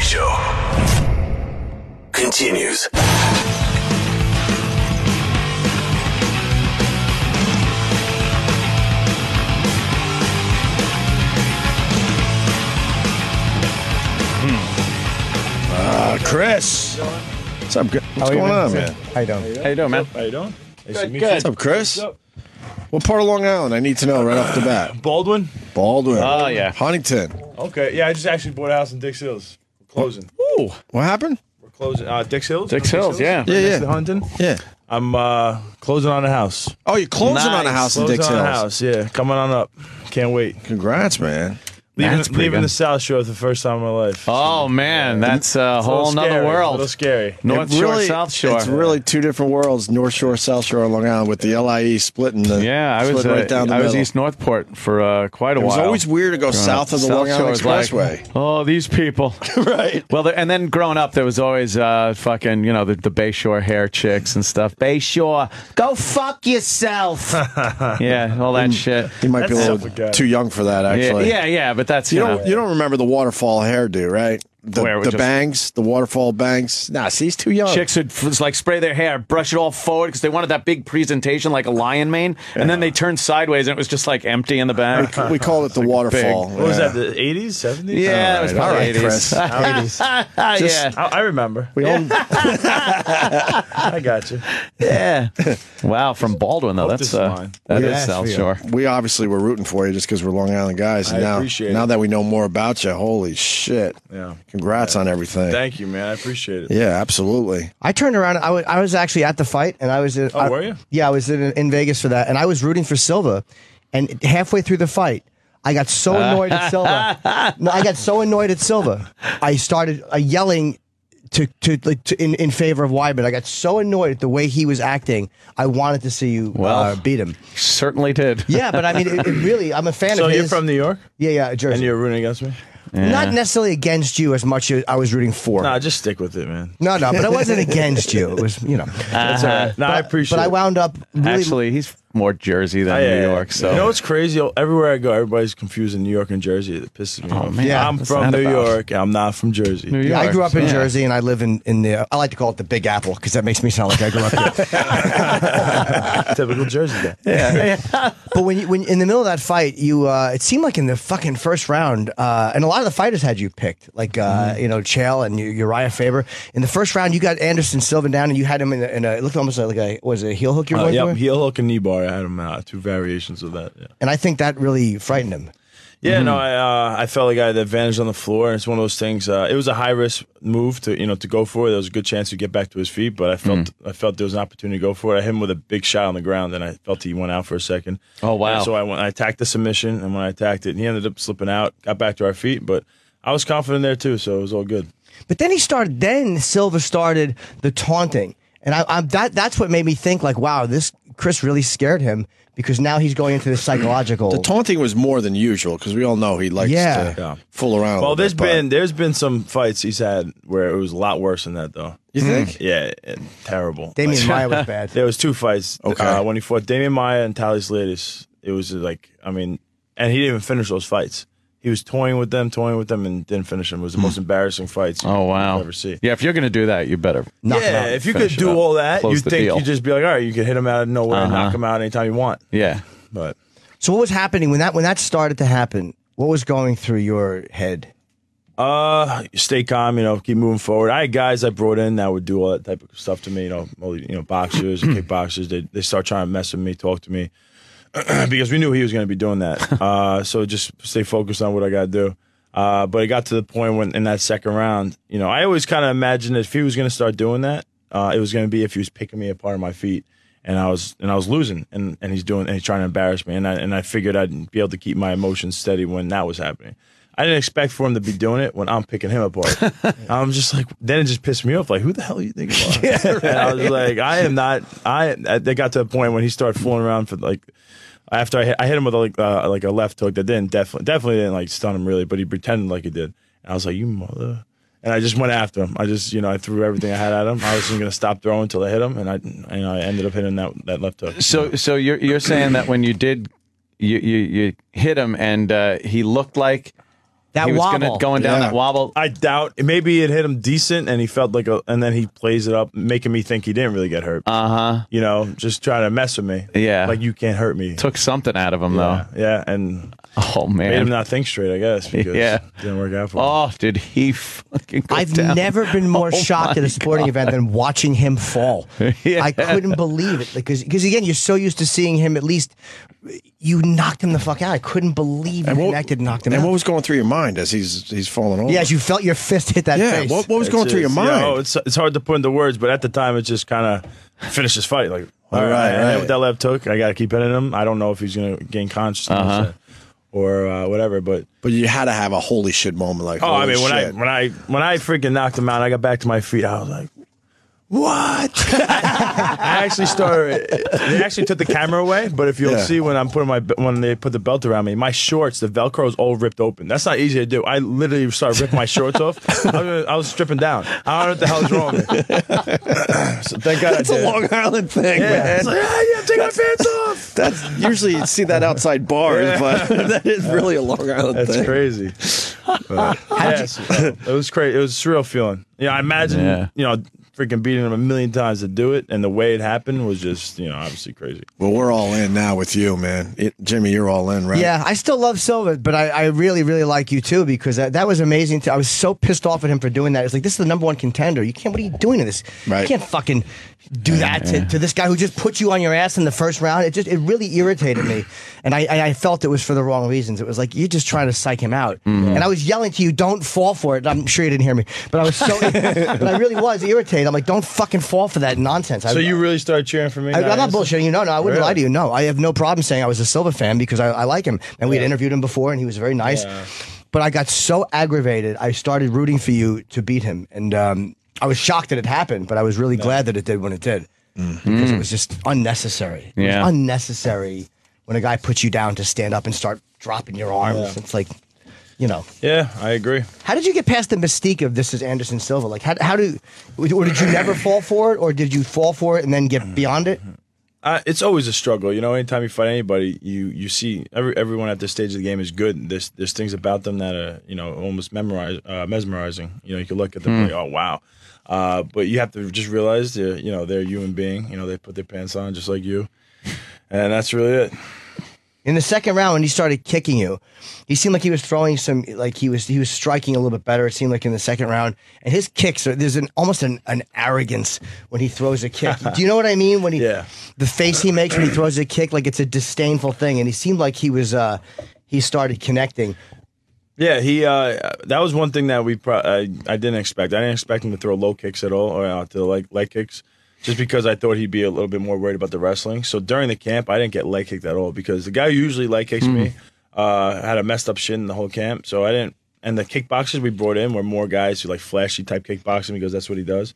Show continues. Chris. What's up? What's going on, man? How you doing? How you doing, man? How you doing? Good. What's up, Chris? What part of Long Island? I need to know right off the bat. Baldwin? Baldwin. Oh, yeah. Huntington. Okay, yeah, I just actually bought a house in Dix Hills. We're closing. Ooh. What happened? We're closing. Dix Hills? Dix Hills, yeah. Yeah, Next yeah. to Huntington? Yeah. I'm closing on a house. Oh, you're closing on a house in Closing Dix on a Hills. house, yeah. Coming on up. Can't wait. Congrats, man. That's pretty Leaving good. the South Shore for the first time in my life. Oh, man, that's a whole nother A world. little scary. North It Shore, really- South Shore. It's really two different worlds, North Shore, South Shore, and Long Island, with the LIE splitting the Yeah, I was right down the I was middle. East Northport for quite a It was while. always weird to go south of the Long Island Shore was Expressway. Like, oh, these people. Right. Well, and then growing up, there was always fucking, the Bay Shore hair chicks and stuff. Bay Shore, go fuck yourself. Yeah, all that shit. You might be a little That's- too young for that, actually. Yeah, but that's, You don't remember the waterfall hairdo, right? Where, The just- bangs, the waterfall bangs. Nah, see, he's too young. Chicks would like spray their hair, brush it all forward because they wanted that big presentation like a lion mane, and then they turned sideways and it was just like empty in the back. We call it the waterfall. What was that, the 80s, 70s? Yeah, it was All right, probably 80s. Chris. 80s. Yeah, I remember. We all, I got you. yeah. Wow, from Baldwin though. Hope That's this is mine. that Yeah, is South for you. Shore. we obviously were rooting for you just because we're Long Island guys. And I now, appreciate now it. that we know more about you, holy shit. Yeah. Congrats on everything. Thank you, man. I appreciate it. Yeah, absolutely. I turned around. I was actually at the fight, and I was. Were you? Yeah, I was in Vegas for that, and I was rooting for Silva. And halfway through the fight, I got so annoyed at Silva. No, I got so annoyed at Silva. I started yelling in favor of Weidman. I got so annoyed at the way he was acting. I wanted to see you beat him. Certainly did. Yeah, but I mean, it really, I'm a fan So of his. you're from New York? Yeah, Jersey. And you're rooting against me? Not necessarily against you as much as I was rooting for. Nah, just stick with it, man. No, but it wasn't against you. It was, That's all right. Nah, I appreciate But it. I wound up really. Actually, he's more Jersey than New York. So You know what's crazy? Everywhere I go, everybody's confusing New York and Jersey. It pisses me off. man. Yeah. I'm What's from that New about? York. I'm not from Jersey. New Yeah, I York. grew up in Yeah. Jersey, and I live in the. I like to call it the Big Apple because that makes me sound like I grew up there. Typical Jersey guy. Yeah. But when in the middle of that fight, you it seemed like in the fucking first round, and a lot of the fighters had you picked, like Chael and Uriah Faber. In the first round, you got Anderson Silva down, and you had him in a it looked almost like a heel hook you were going Yep, for? heel hook and knee bar. I had him two variations of that. Yeah. And I think that really frightened him. Yeah, no, I felt like I had the advantage on the floor, and it's one of those things. It was a high risk move to go for it. There was a good chance to get back to his feet, but I felt there was an opportunity to go for it. I hit him with a big shot on the ground, and I felt he went out for a second. Oh, wow. And so I attacked the submission, and when I attacked it, he ended up slipping out, got back to our feet, but I was confident there too, so it was all good. But then Silva started the taunting, and that's what made me think like, wow, this Chris really scared him. Because now he's going into the psychological. The taunting was more than usual because we all know he likes to fool around. Well, a little bit, there's been some fights he's had where it was a lot worse than that, though. You think? Yeah, terrible. Damian Maya was bad. There was two fights. Okay. When he fought Damian Maya and Talislaitis, it was like, and he didn't even finish those fights. He was toying with them, and didn't finish them. It was the most embarrassing fights Oh, wow. you'll ever see. Yeah, if you're going to do that, you better. Knock him out. If you could Finish it do up. all that, Close you'd the think deal. you'd just be like, all right, you could hit him out of nowhere and knock him out anytime you want. Yeah. But So what was happening when that started to happen? What was going through your head? stay calm, keep moving forward. I had guys I brought in that would do all that type of stuff to me, boxers and kickboxers. They start trying to mess with me, talk to me, because we knew he was going to be doing that. So just stay focused on what I got to do. But it got to the point when in that second round, I always kind of imagined that if he was going to start doing that, it was going to be if he was picking me apart on my feet. And I was losing, and he's trying to embarrass me, and I figured I'd be able to keep my emotions steady when that was happening. I didn't expect for him to be doing it when I'm picking him apart. I'm just like, then it just pissed me off. Like, who the hell do you think you are? And I was like, I am not. They got to a point when he started fooling around for like. After I hit him with like a left hook that definitely didn't stun him really, but he pretended like he did. And I was like, you mother. And I just went after him. I threw everything I had at him. I wasn't going to stop throwing until I hit him, and I ended up hitting that left hook. So you're saying that when you did, you hit him, and he looked like That he was wobble. going down that wobble. I doubt. Maybe it hit him decent, and he felt like and then he plays it up, making me think he didn't really get hurt. You know, just trying to mess with me. Yeah. Like, you can't hurt me. Took something out of him, though. Yeah, and Oh, man. made him not think straight, I guess, because it didn't work out for him. Oh, did he fucking go I've down? never been more shocked at a sporting event than watching him fall. Yeah. I couldn't believe it because again, you're so used to seeing him. At least you knocked him the fuck out. I couldn't believe you connected and knocked him out. And what was going through your mind as he's falling over? Yeah, as you felt your fist hit that face. What was going through your mind? It's hard to put into words, but at the time, it just kind of finished his fight. Like, all right. right. What that left took, I got to keep hitting him. I don't know if he's going to gain consciousness or whatever, but you had to have a holy shit moment. Like, I mean, holy shit. when I freaking knocked him out, I got back to my feet. I was like, what? I actually started. They actually took the camera away, but if you'll see when they put the belt around me, my shorts, the Velcro is all ripped open. That's not easy to do. I literally started ripping my shorts off. I was stripping down. I don't know what the hell is wrong with me. So thank God That's a Long Island thing, man. It's like, take my pants off. That's usually you see that outside bars, but that is really a Long Island That's thing. crazy. But, it was crazy. It was a surreal feeling. I imagine, freaking beating him a million times to do it, and the way it happened was just, obviously crazy. Well, we're all in now with you, man. Jimmy, you're all in, right? Yeah, I still love Silva, but I really, really like you too because that was amazing. I was so pissed off at him for doing that. It's like, this is the #1 contender. What are you doing to this? Right. You can't fucking do that to this guy who just put you on your ass in the first round. It really irritated me, and I felt it was for the wrong reasons. It was like you're just trying to psych him out, and I was yelling to you, "Don't fall for it." I'm sure you didn't hear me, but I was so, but I really was irritated. I'm like, "Don't fucking fall for that nonsense." So you really started cheering for me? I'm not bullshitting you. No, I wouldn't Really? lie to you. No, I have no problem saying I was a Silva fan because I like him, and we had interviewed him before, and he was very nice. Yeah. But I got so aggravated, I started rooting for you to beat him, and I was shocked that it happened, but I was really glad that it did when it did. Because it was just unnecessary. It was unnecessary when a guy puts you down to stand up and start dropping your arms. Yeah. It's like, Yeah, I agree. How did you get past the mystique of this is Anderson Silva? Like, or did you never fall for it, or did you fall for it and then get beyond it? It's always a struggle. Anytime you fight anybody, you see everyone at this stage of the game is good. There's things about them that are, almost mesmerizing. You can look at them and like, oh, wow. But you have to just realize they're a human being. They put their pants on just like you, and that's really it. In the second round, when he started kicking you, he seemed like he was throwing some, like he was striking a little bit better. It seemed like in the second round, and his kicks there's almost an arrogance when he throws a kick. Do you know what I mean? When the face he makes when he throws a kick, like it's a disdainful thing, and he seemed like he started connecting. Yeah, that was one thing that I didn't expect. I didn't expect him to throw low kicks at all, or to leg kicks, just because I thought he'd be a little bit more worried about the wrestling. So during the camp, I didn't get leg kicked at all because the guy who usually leg kicks me had a messed up shin the whole camp. So I didn't. And the kickboxers we brought in were more guys who like flashy type kickboxing because that's what he does.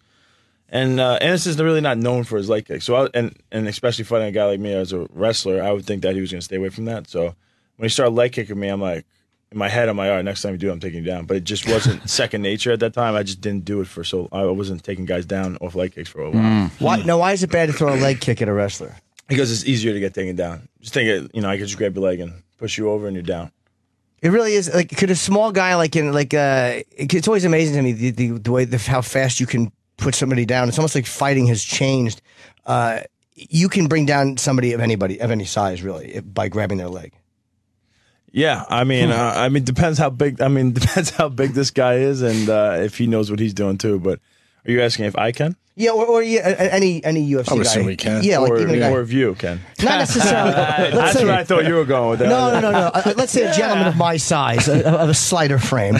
And Anderson's really not known for his leg kicks. So and especially fighting a guy like me as a wrestler, I would think that he was going to stay away from that. So when he started leg kicking me, I'm like, in my head, I'm like, all right, next time you do it, I'm taking you down. But it just wasn't second nature at that time. I just didn't do it I wasn't taking guys down off leg kicks for a while. Why is it bad to throw a leg kick at a wrestler? Because it's easier to get taken down. Just think it, I could just grab your leg and push you over and you're down. It really is. Like, could a small guy it's always amazing to me the way how fast you can put somebody down. It's almost like fighting has changed. You can bring down somebody of any size really by grabbing their leg. Yeah, I mean, depends how big. Depends how big this guy is, and if he knows what he's doing too. But are you asking if I can? Yeah, or any UFC guy. I would assume we can. Yeah, or if you can. Not necessarily. That's what I thought you were going with that. No. Let's say a gentleman of my size, of a slighter frame.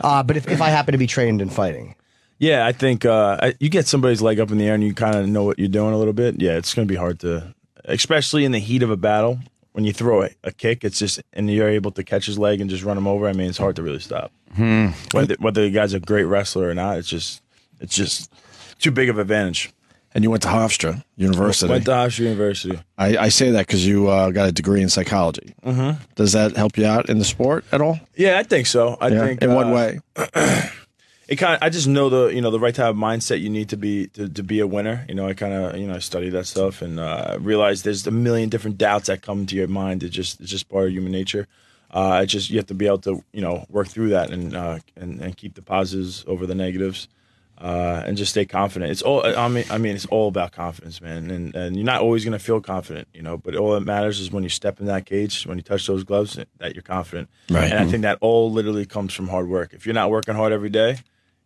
But if I happen to be trained in fighting. Yeah, I think you get somebody's leg up in the air and you kind of know what you're doing a little bit. Yeah, it's going to be hard to, especially in the heat of a battle. When you throw a kick, it's just, and you're able to catch his leg and just run him over. I mean, it's hard to really stop. Whether the guy's a great wrestler or not, it's just too big of an advantage. And you went to Hofstra University. Went to Hofstra University. I say that because you got a degree in psychology. Does that help you out in the sport at all? Yeah, I think so. I think in what way? I just know the right type of mindset you need to be a winner. I kind of I study that stuff and realize there's a million different doubts that come to your mind. It's just part of human nature. It's just you have to be able to work through that and keep the positives over the negatives. And just stay confident. It's all. I mean, it's all about confidence, man. And you're not always going to feel confident, But all that matters is when you step in that cage, when you touch those gloves, that you're confident. Right. And I think that all literally comes from hard work. If you're not working hard every day,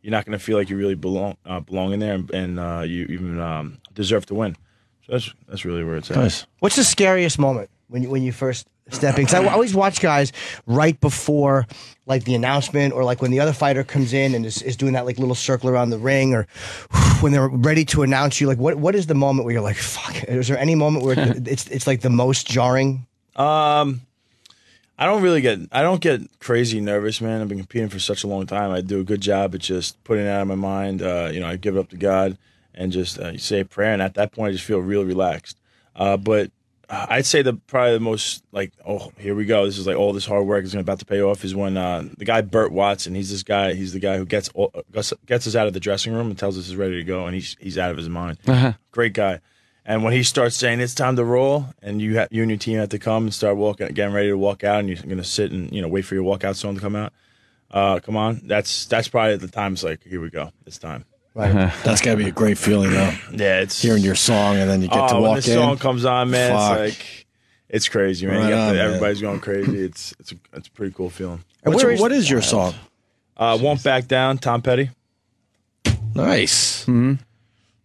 you're not going to feel like you really belong in there, and you even deserve to win. So that's really where it's at. Nice. What's the scariest moment when you first step in? Because I always watch guys right before like the announcement, or like when the other fighter comes in and is doing that like little circle around the ring, or when they're ready to announce you. Like what is the moment where you're like, fuck? Is there any moment where it's like the most jarring? I don't get crazy nervous, man. I've been competing for such a long time. I do a good job at just putting it out of my mind. I give it up to God and just say a prayer, and at that point I just feel real relaxed. But I'd say probably the most like, oh, here we go. This is like all this hard work is about to pay off. Is when the guy Burt Watson. He's the guy who gets us out of the dressing room and tells us he's ready to go, and he's out of his mind. Great guy. And when he starts saying it's time to roll, and you and your team have to come and start getting ready to walk out, and you're going to sit and wait for your walkout song to come out. Come on, that's probably the time. It's like, here we go. It's time. Right. That's got to be a great feeling, though. Yeah, it's hearing your song and then you get to walk in. When the song comes on, man, Fuck. it's like it's crazy, man. Right on, everybody's going crazy. It's a pretty cool feeling. What is your song? Won't Back Down, Tom Petty. Nice.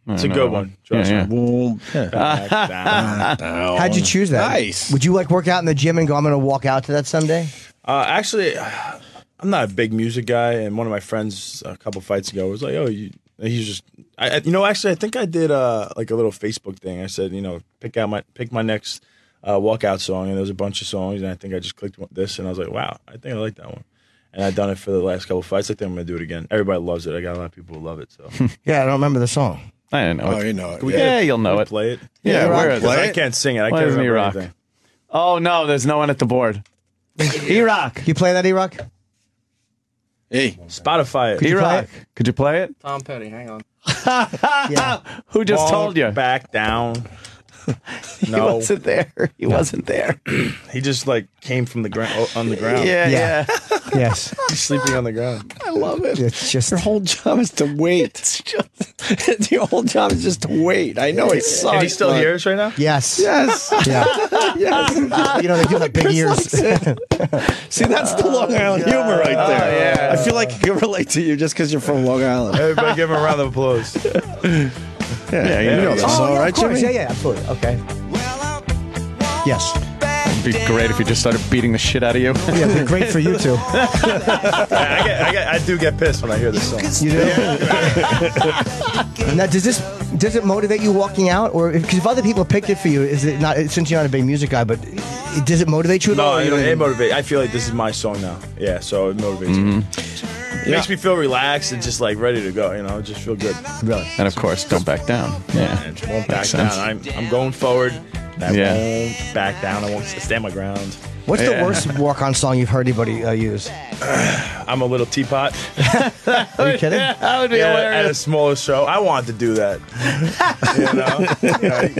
It's a good one. Trust me. Boom. Back down. How'd you choose that? Nice. Would you like work out in the gym and go, I'm going to walk out to that someday? Actually, I'm not a big music guy, and one of my friends a couple fights ago was like, "Oh, he's just." Actually, I think I did like a little Facebook thing. I said, pick my next walkout song, and there was a bunch of songs, and I think I just clicked this, and I was like, wow, I think I like that one. And I've done it for the last couple fights. I think I'm gonna do it again. Everybody loves it. I got a lot of people who love it. So Yeah, I don't remember the song. I don't know. Oh, you know it. Yeah, you'll know it. play it. Yeah, where is it? I can't sing it. I Why can't doesn't remember E-Rock? anything. Oh no, there's no one at the board. E-Rock. You play that, E-Rock? Hey. Spotify it. E-Rock. Could you play it? Tom Petty, hang on. Yeah. Who just Won't told you? Back down. He No, wasn't there. He wasn't there. he just like came from the ground on the ground. Yeah, Yeah. yeah. Yes. He's sleeping on the ground. I love it. It's just Your whole job is to wait. Your whole job is just to wait. I know it sucks. And he still but- hears right now? Yes. yes. Yeah. Yes. They do have big ears. See, that's the Long Island humor right there. yeah. I feel like I can relate to you just because you're from Long Island. Everybody give him a round of applause. Yeah, you know this Oh, song, yeah, right, of course. Jimmy? Yeah, absolutely. Okay. Yes. It'd be great if you just started beating the shit out of you. Yeah, it'd be great for you two. I do get pissed when I hear this song. You do? Now, does it motivate you walking out, or because if other people picked it for you, is it not? Since you're not a big music guy, but does it motivate you at all? No, or you don't it even- motivates. I feel like this is my song now. Yeah, so it motivates me. It makes me feel relaxed and just like ready to go. Just feel good. Really? And of course, don't back down. Yeah. And won't back Makes down. sense. I'm going forward. I Yeah. won't back down. I won't stand my ground. What's the worst walk-on song you've heard anybody use? I'm a little teapot. Are you kidding? That would be At a hilarious. smaller show. I wanted to do that.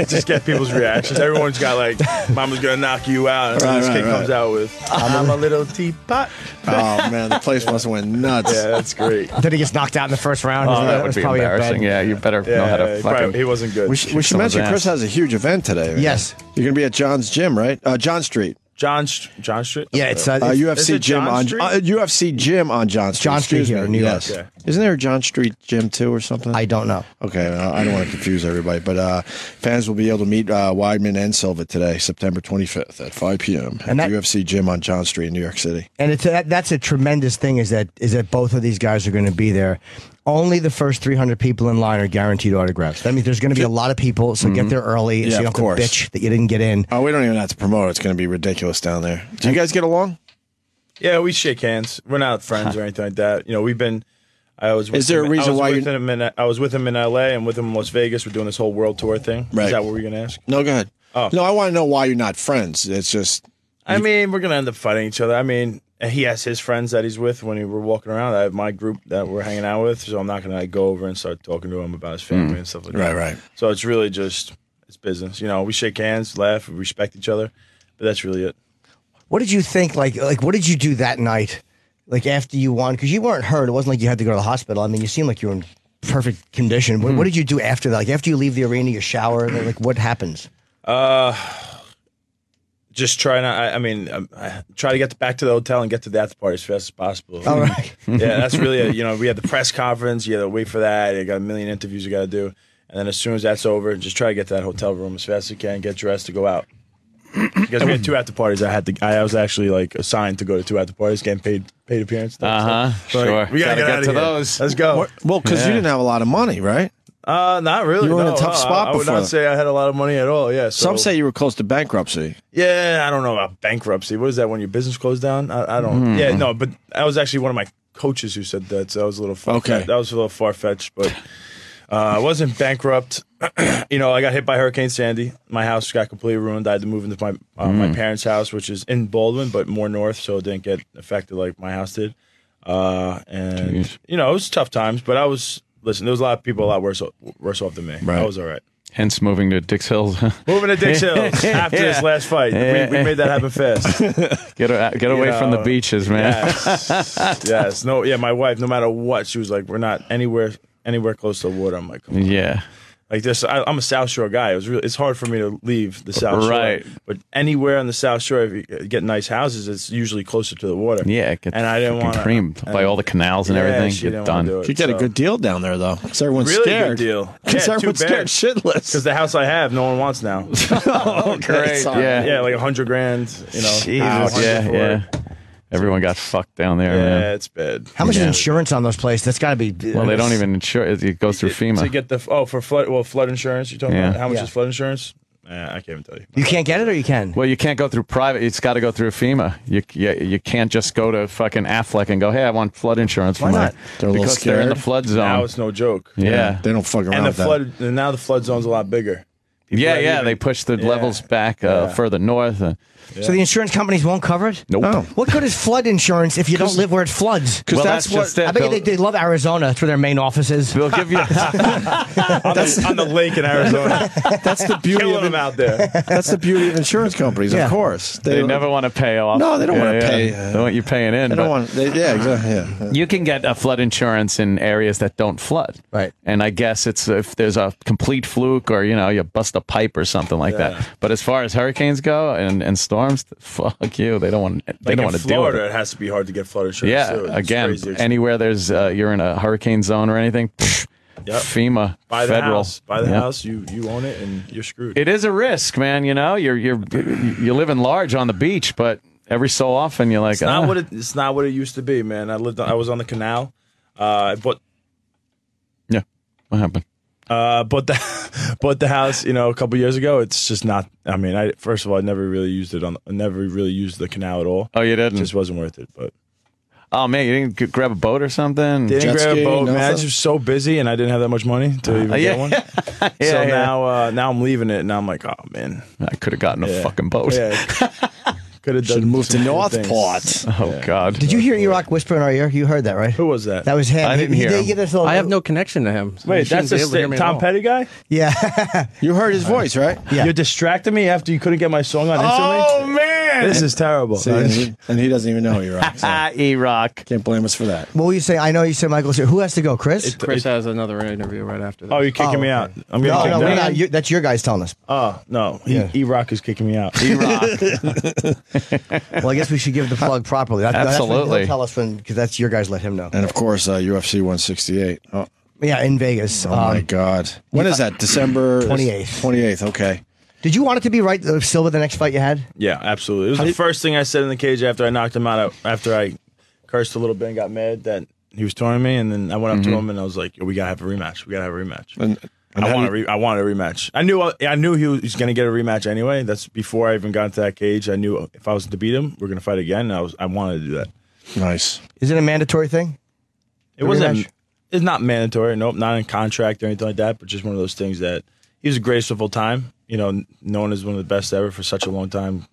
Just get people's reactions. Everyone's got like, "Mama's gonna knock you out," and then this kid comes out with, "I'm a little teapot." Oh, man, the place must have went nuts. Yeah, that's great. Then he gets knocked out in the first round. Oh, that was would be probably a bad- embarrassing. Yeah, you better know how to he fucking. he wasn't good. We should someone's mention Chris ass. has a huge event today. Right? Yes. You're going to be at John's gym, right? John Street. John Street. Yeah, it's UFC it gym John on Street? UFC gym on John Street. John Street Excuse here me. in New York. Yes. Okay. Isn't there a John Street gym too or something? I don't know. Okay, I don't want to confuse everybody, but fans will be able to meet Weidman and Silva today, September 25th at 5 p.m. at And the that- UFC gym on John Street in New York City. And that's a tremendous thing is that both of these guys are going to be there. Only the first 300 people in line are guaranteed autographs. That means there's going to be a lot of people, so get there early Yeah, so you don't of course. have to bitch that you didn't get in. Oh, we don't even have to promote it. It's going to be ridiculous down there. Do you guys get along? Yeah, we shake hands. We're not friends or anything like that. We've been. I was. With Is there a him, reason I was why with you- him in, I was with him in L.A. and with him in Las Vegas. We're doing this whole world tour thing. Right. Is that what we're gonna ask? No, go ahead. Oh. No, I want to know why you're not friends. It's just I mean, we're gonna end up fighting each other. I mean, he has his friends that he's with when we're walking around. I have my group that we're hanging out with, so I'm not gonna go over and start talking to him about his family and stuff like that. right. So it's really just it's business. We shake hands, laugh, we respect each other, but that's really it. What did you think? Like, what did you do that night? Like after you won, because you weren't hurt. It wasn't like you had to go to the hospital. I mean, you seemed like you were in perfect condition. What did you do after that? Like after you leave the arena, you shower. Like what happens? Just try not. I try to get back to the hotel and get to the after party as fast as possible. All right. Yeah, that's really we had the press conference. You had to wait for that. You got a million interviews you got to do, and then as soon as that's over, just try to get to that hotel room as fast as you can. Get dressed to go out. Because we had 2 after parties. I was actually like assigned to go to 2 after parties, getting paid appearance. Sure. We gotta get to here. those. Let's go. Well, because you didn't have a lot of money, right? Not really. You were in a no. tough spot I would before not that. say I had a lot of money at all. Yeah. So, Some say you were close to bankruptcy. yeah, I don't know about bankruptcy. What is that when your business closed down? I don't. Yeah, no, but that was actually one of my coaches who said that. So that was a little far. Okay. That was a little far fetched, but I wasn't bankrupt. I got hit by Hurricane Sandy. My house got completely ruined. I had to move into my parents' house, which is in Baldwin, but more north, so it didn't get affected like my house did. And it was tough times, but listen, there was a lot of people a lot worse off than me. Right. I was all right. Hence moving to Dix Hills. Moving to Dix Hills after this last fight. We made that happen fast. Get away from the beaches, man. Yes. No. Yeah. My wife, no matter what, she was like, "We're not anywhere close to the water." I'm like, come on. Yeah. Like this, I'm a South Shore guy. It's hard for me to leave the South Shore. Right. But anywhere on the South Shore, if you get nice houses, it's usually closer to the water. Yeah, it gets and I didn't want creamed by all the canals and everything. She Get didn't done. wanna do it, You get a so- good deal down there, though. Because everyone's Really scared. good deal. Because everyone's scared shitless. Because the house I have, no one wants now. Oh, great. sorry. Yeah. Like $100 grand. Jesus. Ouch. Yeah. Everyone got fucked down there, Yeah, man. it's bad. How much is insurance on those places? That's got to be. Well, they don't even insure it. It goes through FEMA. To get for flood insurance. You talking Yeah. about how much Yeah. is flood insurance? I can't even tell you. You can't get it, or you can. Well, you can't go through private. It's got to go through FEMA. You can't just go to fucking Affleck and go, hey, I want flood insurance for Why my. not? They're a little Because they're in the scared. flood Now zone. it's no joke. Yeah. They don't fuck around And with that. now the flood zone's a lot bigger. Yeah. They push the levels back further north. So the insurance companies won't cover it. Nope. Oh. What good is flood insurance if you don't live where it floods? Because Well, that's, that's just what. it. I bet you they love Arizona. That's where their main office is. They'll give you. On the lake in Arizona. That's the beauty Killing of them out there. That's the beauty of insurance companies, Yeah. of course. They never want to pay off. No, they don't want to pay. They want you paying in. They but don't want. Yeah, exactly. Yeah. you can get a flood insurance in areas that don't flood. Right. And I guess it's if there's a complete fluke or, you bust a pipe or something like that. But as far as hurricanes go and storms, fuck you. They don't want Like in to deal with Florida, it. it has to be hard to get flood insurance. Yeah, too. It's again, crazy expensive. anywhere there's you're in a hurricane zone or anything, Yep. FEMA, Buy the federal. house. Buy the Yep. house. You own it, and you're screwed. It is a risk, man. You're living large on the beach, but every so often you're like, It's not what it used to be, man. I was on the canal. But yeah, what happened? bought the house, a couple years ago. It's just not. I mean, first of all, I never really used it I never really used the canal at all. Oh, you It didn't? just wasn't worth it. But Oh man, you didn't grab a boat or something? didn't Jet grab a ski, boat, man. I was nothing? just so busy, and I didn't have that much money to even get one. So now I'm leaving it, and I'm like, oh man, I could have gotten a fucking boat. yeah. Could have Should done move to some cool things. Northport. Oh God. Did you hear E-Rock whisper in our ear? You heard that, right? Who was that? That was him. I didn't hear He him. give us a little, I have no connection to him. So Wait, you shouldn't that's be able to hear me at Tom all. Petty guy? Yeah. You heard his voice, right? Yeah. You distracted me after you couldn't get my song on instantly? Oh man. This is terrible. See, and he doesn't even know you're right. So E-Rock. can't blame us for that. What were you saying? I know you said Michael's here. Who has to go? Chris? Chris has another interview right after that. Oh, you're kicking me out. I'm getting no, kicked we're out. not. That's your guys telling us. Oh, no. Yeah. E-Rock is kicking me out. E-Rock. Well, I guess we should give the plug properly. That's when Absolutely. he'll tell us because that's your guys. Let him know. And of course, UFC 168. Oh, Yeah, in Vegas. my God. When is that? December 28th. 28th. Okay. Did you want it to be right, Silva, the next fight you had? Yeah, absolutely. It was the first thing I said in the cage after I knocked him out, after I cursed a little bit and got mad that he was touring me. And then I went up to him and I was like, we got to have a rematch. We got to have a rematch. And I wanted a rematch. I knew he was going to get a rematch anyway. That's before I even got into that cage. I knew if I was to beat him, we're going to fight again. And I wanted to do that. Nice. Is it a mandatory thing? It wasn't. It's not mandatory. Nope, not in contract or anything like that. But just one of those things that he was the greatest of all time. Known as one of the best ever for such a long time.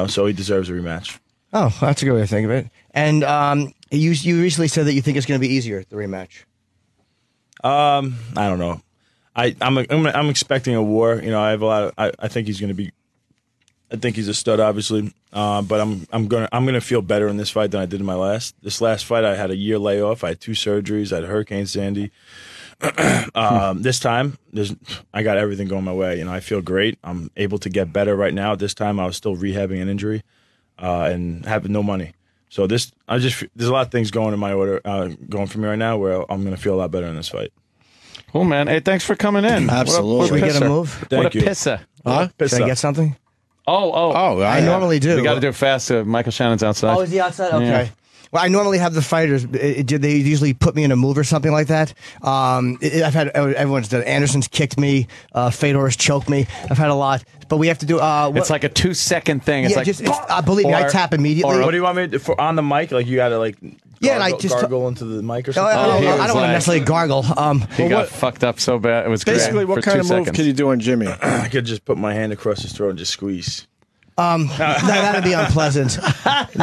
So he deserves a rematch. Oh, that's a good way to think of it. And you recently said that you think it's going to be easier, the rematch. I don't know. I'm expecting a war. I have a lot of. I think he's going to be I think he's a stud, obviously. But I'm gonna feel better in this fight than I did in my last. This last fight, I had a year layoff. I had 2 surgeries. I had Hurricane Sandy. This time, I got everything going my way. I feel great. I'm able to get better right now. This time, I was still rehabbing an injury and having no money. So there's a lot of things going in my order, going for me right now, where I'm gonna feel a lot better in this fight. Cool, man. Hey, thanks for coming in. Absolutely. Should we get a move? Thank what a you. pisser. Huh? Should I get something? Oh, I normally do. We got to do it fast. Michael Shannon's outside. Oh, is he outside? Okay. Yeah. Well, I normally have the fighters. They usually put me in a move or something like that. I've had everyone's done. Anderson's kicked me. Fedor's choked me. I've had a lot, but we have to do. It's like a 2-second thing. It's yeah, like believe me, I tap immediately. What do you want me to, for on the mic? Like you got to like Yeah, and I just gargle into the mic or I something. don't he was want to like- necessarily gargle. he got fucked up so bad. It was Basically, great what for kind 2 of move seconds. can you do on Jimmy? I could just put my hand across his throat and just squeeze. No, that'd be unpleasant. No,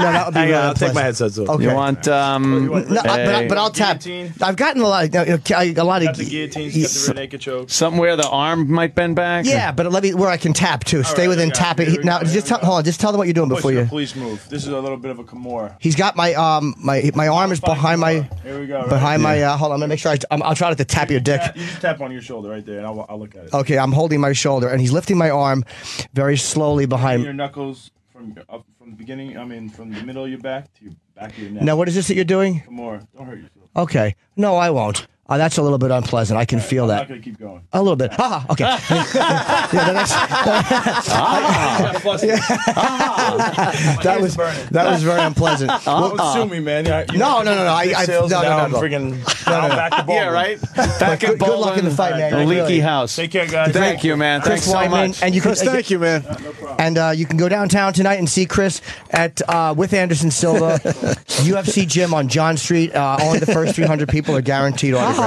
that would be Hang really on, I'll take unpleasant. my headsets off. Okay. You want? No, but I'll tap. Guillotine? I've gotten a lot. A lot Got of the guillotines, got the rear naked choke. Something where the arm might bend back? Yeah, but let me where I can tap too. Stay right, within okay. tapping. Here we Now, go, just here we hold on. Just tell them what you're doing before you. Police move. This is a little bit of a Kimura. He's got my my arm is behind my Here we go. Right? behind my. Hold on, I'm gonna make sure I'll try not to tap your dick. You just tap on your shoulder right there, and I'll look at it. Okay, I'm holding my shoulder, and he's lifting my arm very slowly Bring behind. your knuckles from the beginning. I mean, from the middle of your back to your back of your neck. Now, what is this that you're doing? Kimura. Don't hurt yourself. Okay, no, I won't. That's a little bit unpleasant. I can feel I'm that. not gonna keep going. A little bit. Okay. Yeah, the next- that was very unpleasant. Don't sue me, man. No. I sales no, now. I'm no. friggin' back to ball. Yeah, right? Back Good luck in the fight, man. The leaky Really. house. Take care, guys. Thank you, man. Thanks Chris so Weidman, much. and you can Chris, thank you, man. and you can go downtown tonight and see Chris at with Anderson Silva, UFC gym on John Street. Only the first 300 people are guaranteed autographs.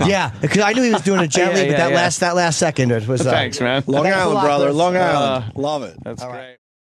Yeah, because I knew he was doing it gently, Yeah, but yeah. that last second it was. Thanks, man. Long Thanks a Island, lot, brother. Chris. Long Island. Love it. That's great.